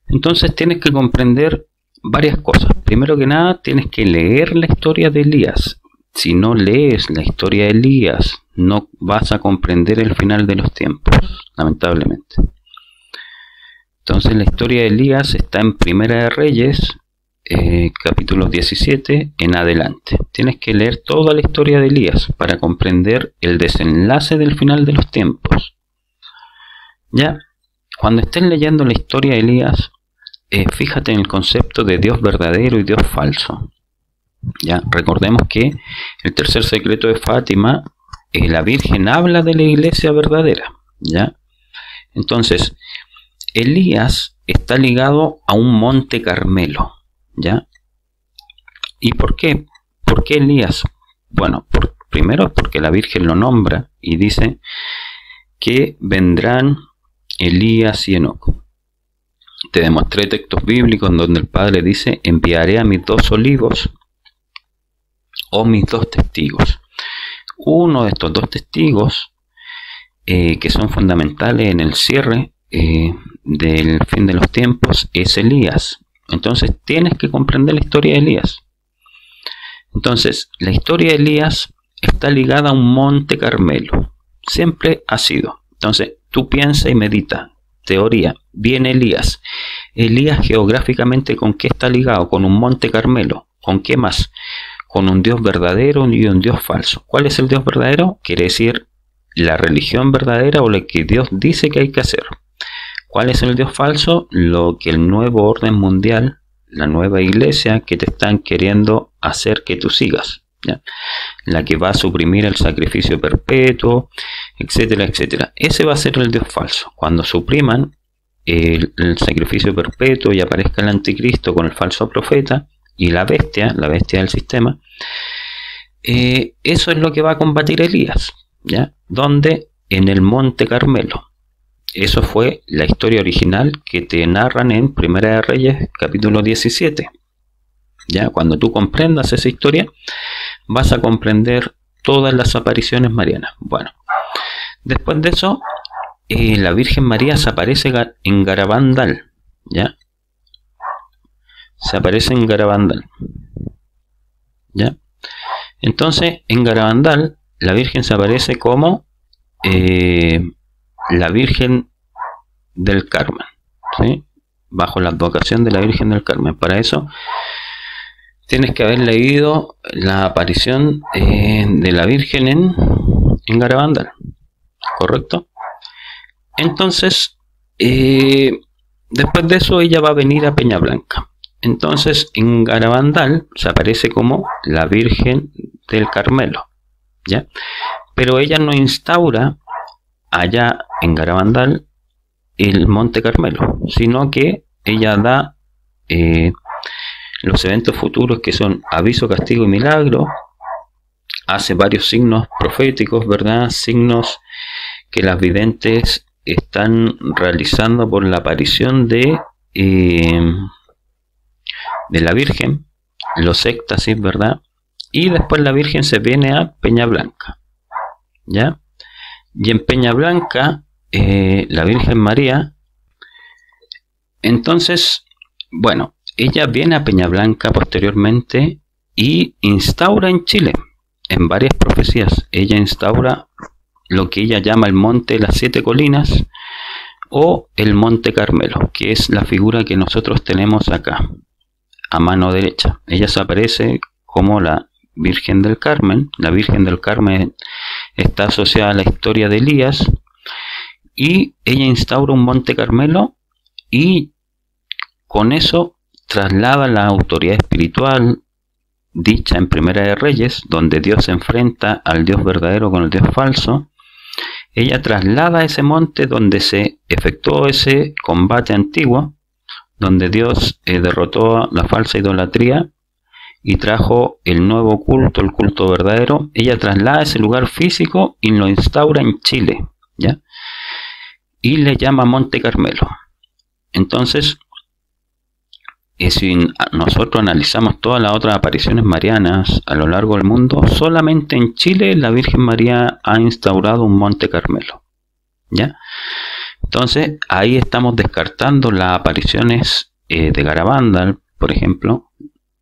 Entonces tienes que comprender varias cosas. Primero que nada, tienes que leer la historia de Elías. Si no lees la historia de Elías, no vas a comprender el final de los tiempos, lamentablemente. Entonces la historia de Elías está en Primera de Reyes, capítulo 17 en adelante. Tienes que leer toda la historia de Elías para comprender el desenlace del final de los tiempos. Ya, cuando estés leyendo la historia de Elías, fíjate en el concepto de Dios verdadero y Dios falso. Ya, recordemos que el tercer secreto de Fátima, la Virgen habla de la iglesia verdadera. Ya, entonces Elías está ligado a un monte Carmelo. ¿Ya? ¿Y por qué? ¿Por qué Elías? Bueno, primero porque la Virgen lo nombra y dice que vendrán Elías y Enoc. Te demostré textos bíblicos en donde el Padre dice: enviaré a mis 2 olivos o mis 2 testigos. Uno de estos 2 testigos que son fundamentales en el cierre del fin de los tiempos es Elías. Entonces tienes que comprender la historia de Elías. Entonces la historia de Elías está ligada a un monte Carmelo. Siempre ha sido. Entonces tú piensa y medita. Teoría. Viene Elías. Elías geográficamente, ¿con qué está ligado? Con un monte Carmelo. ¿Con qué más? Con un Dios verdadero y un Dios falso. ¿Cuál es el Dios verdadero? Quiere decir la religión verdadera o lo que Dios dice que hay que hacer. ¿Cuál es el Dios falso? Lo que el nuevo orden mundial, la nueva iglesia que te están queriendo hacer que tú sigas, ¿ya? La que va a suprimir el sacrificio perpetuo, etcétera, etcétera. Ese va a ser el Dios falso. Cuando supriman el sacrificio perpetuo y aparezca el anticristo con el falso profeta y la bestia del sistema, eso es lo que va a combatir Elías, ¿ya? ¿Dónde? En el monte Carmelo. Eso fue la historia original que te narran en Primera de Reyes, capítulo 17. Ya, cuando tú comprendas esa historia, vas a comprender todas las apariciones marianas. Bueno, después de eso, la Virgen María se aparece en Garabandal. ¿Ya? Se aparece en Garabandal. ¿Ya? Entonces, en Garabandal, la Virgen se aparece como la Virgen del Carmen, ¿sí? Bajo la advocación de la Virgen del Carmen. Para eso tienes que haber leído la aparición de la Virgen en Garabandal, ¿correcto? Entonces, después de eso ella va a venir a Peña Blanca. Entonces, en Garabandal se aparece como la Virgen del Carmelo, ¿ya? Pero ella no instaura allá en Garabandal el Monte Carmelo, sino que ella da los eventos futuros, que son aviso, castigo y milagro. Hace varios signos proféticos, ¿verdad? Signos que las videntes están realizando por la aparición de la Virgen, los éxtasis, ¿verdad? Y después la Virgen se viene a Peña Blanca, ¿ya? Y en Peña Blanca, la Virgen María, entonces, bueno, ella viene a Peña Blanca posteriormente y instaura en Chile, en varias profecías, ella instaura lo que ella llama el Monte de las Siete Colinas o el Monte Carmelo, que es la figura que nosotros tenemos acá, a mano derecha. Ella se aparece como la Virgen del Carmen. La Virgen del Carmen está asociada a la historia de Elías, y ella instaura un Monte Carmelo y con eso traslada la autoridad espiritual dicha en Primera de Reyes, donde Dios se enfrenta al Dios verdadero con el Dios falso. Ella traslada ese monte donde se efectuó ese combate antiguo, donde Dios derrotó la falsa idolatría y trajo el nuevo culto, el culto verdadero. Ella traslada ese lugar físico y lo instaura en Chile, ¿ya? Y le llama Monte Carmelo. Entonces, si nosotros analizamos todas las otras apariciones marianas a lo largo del mundo, solamente en Chile la Virgen María ha instaurado un Monte Carmelo, ¿ya? Entonces ahí estamos descartando las apariciones de Garabandal, por ejemplo,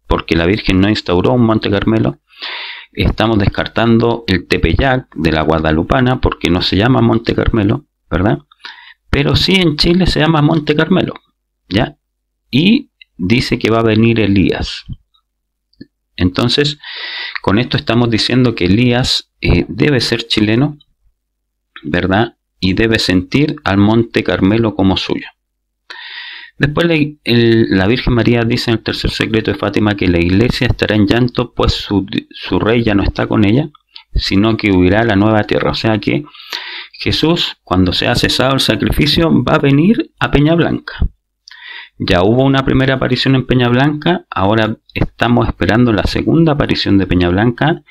porque la Virgen no instauró un Monte Carmelo. Estamos descartando el Tepeyac de la Guadalupana, porque no se llama Monte Carmelo, ¿verdad? Pero sí en Chile se llama Monte Carmelo, ¿ya? Y dice que va a venir Elías. Entonces, con esto estamos diciendo que Elías debe ser chileno, ¿verdad? Y debe sentir al Monte Carmelo como suyo. Después la Virgen María dice en el tercer secreto de Fátima que la iglesia estará en llanto, pues su rey ya no está con ella, sino que huirá a la nueva tierra. O sea que Jesús, cuando sea cesado el sacrificio, va a venir a Peña Blanca. Ya hubo una primera aparición en Peña Blanca, ahora estamos esperando la segunda aparición de Peña Blanca,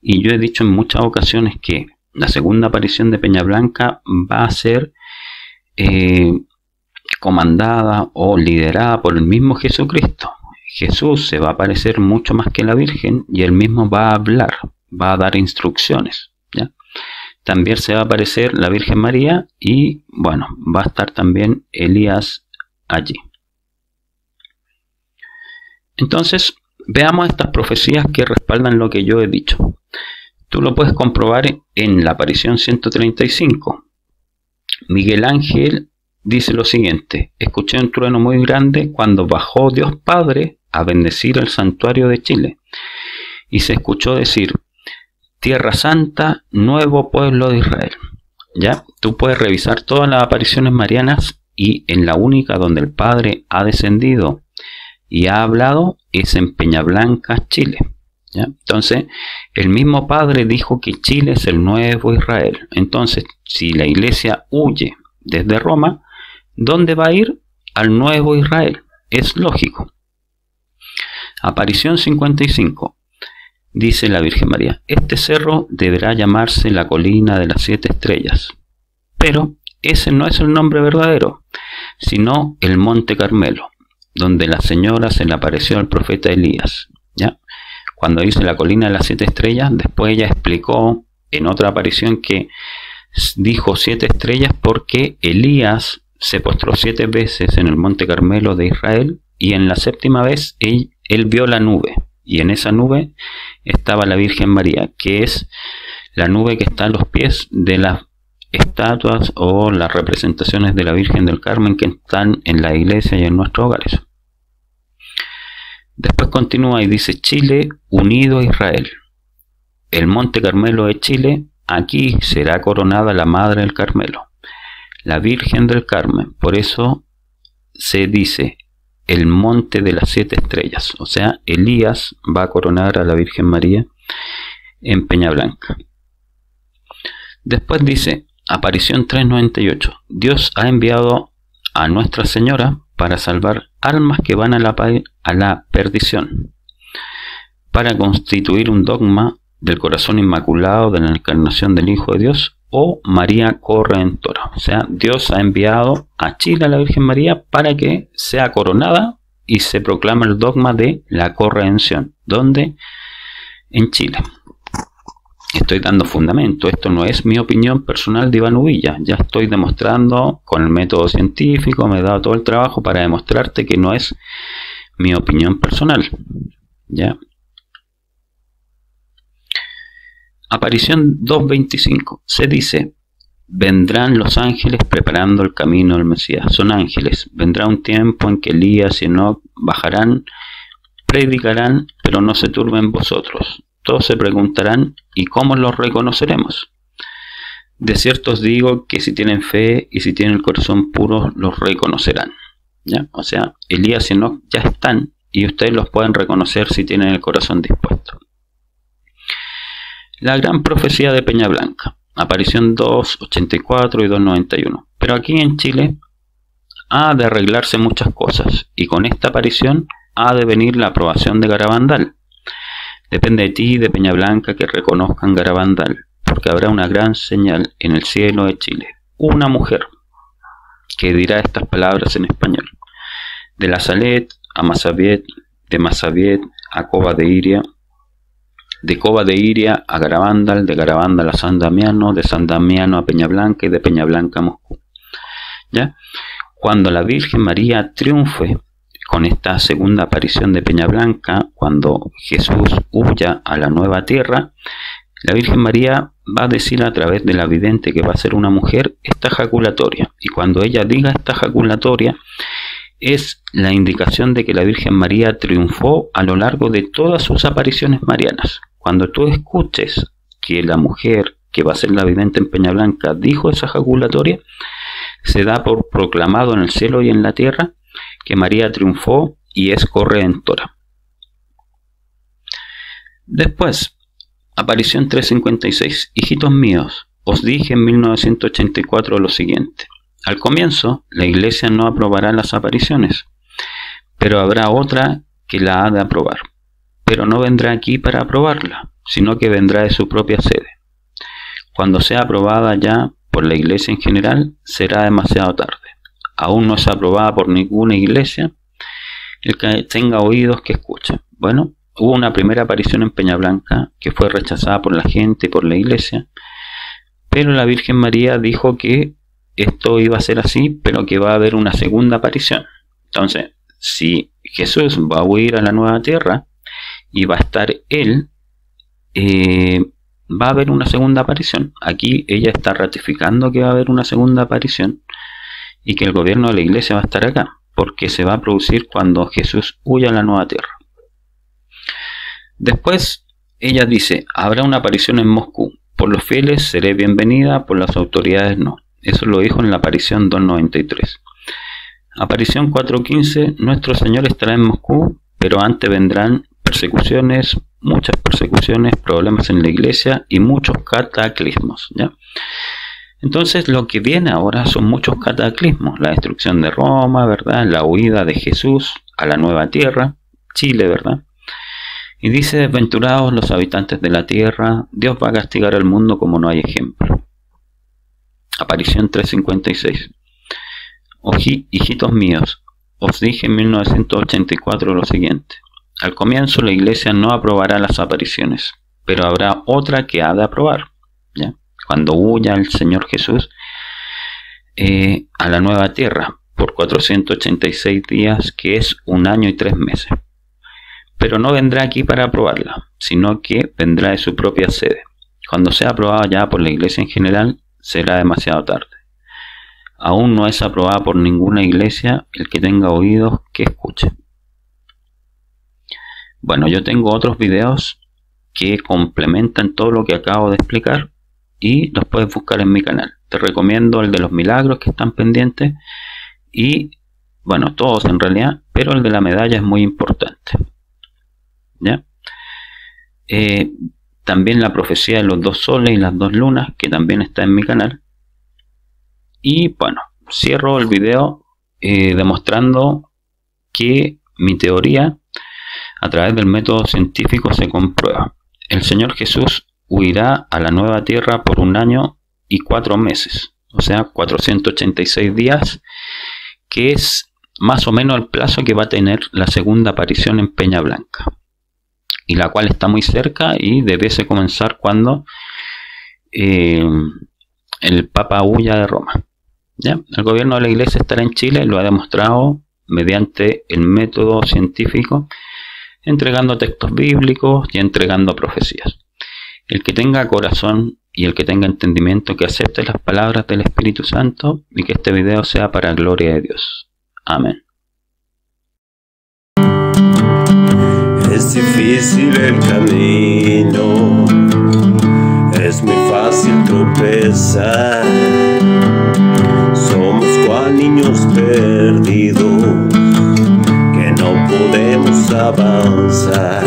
y yo he dicho en muchas ocasiones que la segunda aparición de Peña Blanca va a ser comandada o liderada por el mismo Jesucristo. Jesús se va a aparecer mucho más que la Virgen y él mismo va a hablar, va a dar instrucciones, ¿ya? También se va a aparecer la Virgen María y, bueno, va a estar también Elías allí. Entonces, veamos estas profecías que respaldan lo que yo he dicho. Tú lo puedes comprobar en la aparición 135. Miguel Ángel dice lo siguiente: escuché un trueno muy grande cuando bajó Dios Padre a bendecir el santuario de Chile, y se escuchó decir: Tierra Santa, nuevo pueblo de Israel. ¿Ya? Tú puedes revisar todas las apariciones marianas, y en la única donde el Padre ha descendido y ha hablado es en Peña Blanca, Chile, ¿ya? Entonces, el mismo Padre dijo que Chile es el nuevo Israel. Entonces, si la iglesia huye desde Roma, ¿dónde va a ir? Al nuevo Israel. Es lógico. Aparición 55. Dice la Virgen María: este cerro deberá llamarse la colina de las 7 estrellas. Pero ese no es el nombre verdadero, sino el Monte Carmelo, donde la señora se le apareció al profeta Elías, ¿ya? Cuando dice la colina de las 7 estrellas, después ella explicó en otra aparición que dijo 7 estrellas porque Elías se postró 7 veces en el Monte Carmelo de Israel, y en la 7ª vez él vio la nube, y en esa nube estaba la Virgen María, que es la nube que está a los pies de las estatuas o las representaciones de la Virgen del Carmen que están en la iglesia y en nuestros hogares. Después continúa y dice: Chile unido a Israel. El Monte Carmelo de Chile, aquí será coronada la Madre del Carmelo, la Virgen del Carmen. Por eso se dice el Monte de las 7 estrellas. O sea, Elías va a coronar a la Virgen María en Peña Blanca. Después dice: Aparición 398. Dios ha enviado a Nuestra Señora para salvar almas que van a la perdición, para constituir un dogma del corazón inmaculado de la encarnación del Hijo de Dios o María Corredentora. O sea, Dios ha enviado a Chile a la Virgen María para que sea coronada y se proclama el dogma de la corredención. ¿Dónde? En Chile. Estoy dando fundamento. Esto no es mi opinión personal de Iván Uvilla. Ya estoy demostrando con el método científico, me he dado todo el trabajo para demostrarte que no es mi opinión personal. ¿Ya? Aparición 2.25. Se dice: vendrán los ángeles preparando el camino del Mesías. Son ángeles. Vendrá un tiempo en que Elías y Enoc bajarán, predicarán, pero no se turben vosotros. Todos se preguntarán: ¿y cómo los reconoceremos? De cierto os digo que si tienen fe y si tienen el corazón puro, los reconocerán. ¿Ya? O sea, Elías y Enoc ya están y ustedes los pueden reconocer si tienen el corazón dispuesto. La gran profecía de Peña Blanca. Aparición 2.84 y 2.91. Pero aquí en Chile ha de arreglarse muchas cosas y con esta aparición ha de venir la aprobación de Garabandal. Depende de ti y de Peña Blanca que reconozcan Garabandal, porque habrá una gran señal en el cielo de Chile. Una mujer que dirá estas palabras en español: de La Salet a Masabiet, de Masabiet a Cova de Iria, de Cova de Iria a Garabandal, de Garabandal a San Damiano, de San Damiano a Peña Blanca y de Peña Blanca a Moscú. ¿Ya? Cuando la Virgen María triunfe con esta segunda aparición de Peña Blanca, cuando Jesús huya a la nueva tierra, la Virgen María va a decir a través de la vidente que va a ser una mujer esta jaculatoria. Y cuando ella diga esta jaculatoria, es la indicación de que la Virgen María triunfó a lo largo de todas sus apariciones marianas. Cuando tú escuches que la mujer que va a ser la vidente en Peña Blanca dijo esa jaculatoria, se da por proclamado en el cielo y en la tierra que María triunfó y es corredentora. Después, aparición 356. Hijitos míos, os dije en 1984 lo siguiente: al comienzo, la Iglesia no aprobará las apariciones, pero habrá otra que la ha de aprobar. Pero no vendrá aquí para aprobarla, sino que vendrá de su propia sede. Cuando sea aprobada ya por la Iglesia en general, será demasiado tarde. Aún no es aprobada por ninguna iglesia. El que tenga oídos que escuche. Bueno, hubo una primera aparición en Peña Blanca que fue rechazada por la gente y por la iglesia, pero la Virgen María dijo que esto iba a ser así, pero que va a haber una segunda aparición. Entonces, si Jesús va a huir a la nueva tierra y va a estar él, va a haber una segunda aparición. Aquí ella está ratificando que va a haber una segunda aparición y que el gobierno de la iglesia va a estar acá, porque se va a producir cuando Jesús huya a la nueva tierra. Después ella dice: habrá una aparición en Moscú. Por los fieles seré bienvenida, por las autoridades no. Eso lo dijo en la aparición 293. Aparición 415. Nuestro Señor estará en Moscú, pero antes vendrán persecuciones, muchas persecuciones, problemas en la iglesia y muchos cataclismos, ¿ya? Entonces lo que viene ahora son muchos cataclismos: la destrucción de Roma, ¿verdad? La huida de Jesús a la nueva tierra, Chile, ¿verdad? Y dice: desventurados los habitantes de la tierra, Dios va a castigar al mundo como no hay ejemplo. Aparición 356. Hijitos míos, os dije en 1984 lo siguiente: al comienzo la iglesia no aprobará las apariciones, pero habrá otra que ha de aprobar, ¿ya? Cuando huya el Señor Jesús a la nueva tierra por 486 días, que es 1 año y 3 meses. Pero no vendrá aquí para aprobarla, sino que vendrá de su propia sede. Cuando sea aprobada ya por la iglesia en general, será demasiado tarde. Aún no es aprobada por ninguna iglesia. El que tenga oídos, que escuche. Bueno, yo tengo otros videos que complementan todo lo que acabo de explicar y los puedes buscar en mi canal. Te recomiendo el de los milagros, que están pendientes, y bueno, todos en realidad, pero el de la medalla es muy importante, ¿ya? También la profecía de los 2 soles y las 2 lunas, que también está en mi canal, Y bueno, cierro el video demostrando que mi teoría a través del método científico se comprueba. El Señor Jesús huirá a la nueva tierra por 1 año y 4 meses, o sea 486 días, que es más o menos el plazo que va a tener la segunda aparición en Peña Blanca, y la cual está muy cerca y debiese comenzar cuando el Papa huya de Roma. ¿Ya? El gobierno de la Iglesia estará en Chile, lo ha demostrado mediante el método científico, entregando textos bíblicos y entregando profecías. El que tenga corazón y el que tenga entendimiento, que acepte las palabras del Espíritu Santo, y que este video sea para gloria de Dios. Amén. Es difícil el camino, es muy fácil tropezar. Somos cual niños perdidos que no podemos avanzar.